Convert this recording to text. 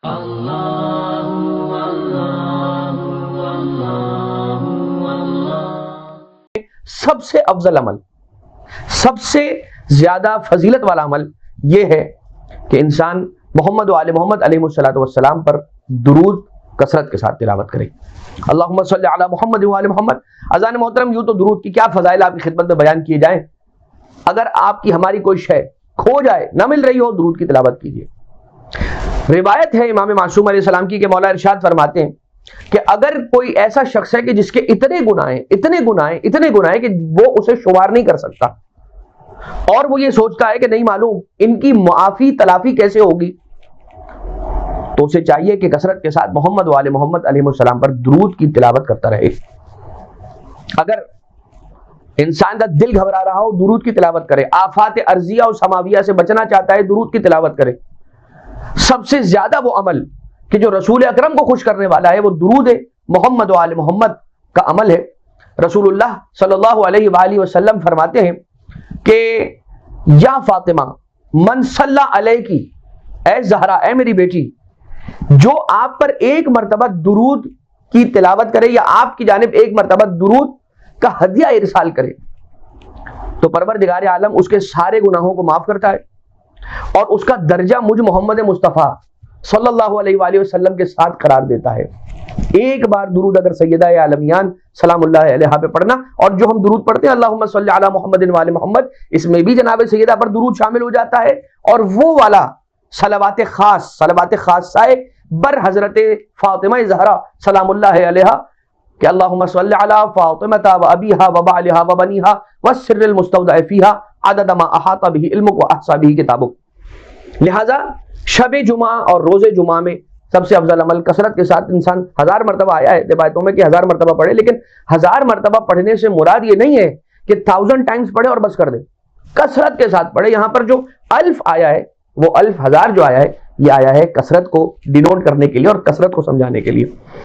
سب سے افضل عمل، سب سے زیادہ فضیلت والا عمل یہ ہے کہ انسان محمد و آل محمد علیہ السلام پر درود کثرت کے ساتھ تلاوت کرے۔ اللہم صلی علی محمد و آل محمد۔ اذان محترم، یوں تو درود کی کیا فضائل آپ کی خدمت میں بیان کیے جائیں، اگر آپ کی ہماری کوئی شے کھو جائے، نہ مل رہی ہو، درود کی تلاوت کیجیے۔ روایت ہے امام معصوم علیہ السلام کی کہ مولا ارشاد فرماتے ہیں کہ اگر کوئی ایسا شخص ہے کہ جس کے اتنے گناہ ہیں کہ وہ اسے شمار نہیں کر سکتا، اور وہ یہ سوچتا ہے کہ نہیں معلوم ان کی معافی تلافی کیسے ہوگی، تو اسے چاہیے کہ کثرت کے ساتھ محمد و آل محمد علیہ السلام پر درود کی تلاوت کرتا رہے۔ اگر انسان کا دل گھبرا رہا ہو، درود کی تلاوت کرے۔ آفات ارضیہ اور سماویہ سے بچنا چاہتا ہے، درود کی تلاوت کرے۔ سب سے زیادہ وہ عمل کہ جو رسول اکرم کو خوش کرنے والا ہے، وہ درود محمد و آل محمد کا عمل ہے۔ رسول اللہ صلی اللہ علیہ وآلہ وسلم فرماتے ہیں کہ یا فاطمہ من صلی علیکی، اے زہرا، اے میری بیٹی، جو آپ پر ایک مرتبہ درود کی تلاوت کرے یا آپ کی جانب ایک مرتبہ درود کا ہدیہ ارسال کرے، تو پروردگار عالم اس کے سارے گناہوں کو معاف کرتا ہے اور اس کا درجہ مجھ محمد مصطفیٰ صلی اللہ علیہ وآلہ وسلم کے ساتھ قرار دیتا ہے۔ ایک بار درود اگر سیدہ عالمیان سلام اللہ علیہا پہ پڑھنا، اور جو ہم درود پڑھتے ہیں اللہم صلی علی محمد و آل محمد، اس میں بھی جناب سیدہ پر درود شامل ہو جاتا ہے، اور وہ والا صلوات خاصہ بر حضرت فاطمہ زہرا سلام اللہ علیہا کہ اللہم صلی علی فاطمہ و ابیہا و بعلہا و بنیہا والسر المستودع فیہا عدد ما احاط به علمک و احصا به کتابک۔ لہذا شب جمعہ اور روز جمعہ میں سب سے افضل عمل کثرت کے ساتھ انسان 1000 مرتبہ آیا ہے روایتوں میں کہ 1000 مرتبہ پڑھے، لیکن 1000 مرتبہ پڑھنے سے مراد یہ نہیں ہے کہ 1000 ٹائمز پڑھے اور بس کر دے، کثرت کے ساتھ پڑھے۔ یہاں پر جو الف آیا ہے، وہ الف 1000 جو آیا ہے، یہ آیا ہے کثرت کو ڈینوٹ کرنے کے لیے اور کثرت کو سمجھانے کے لیے۔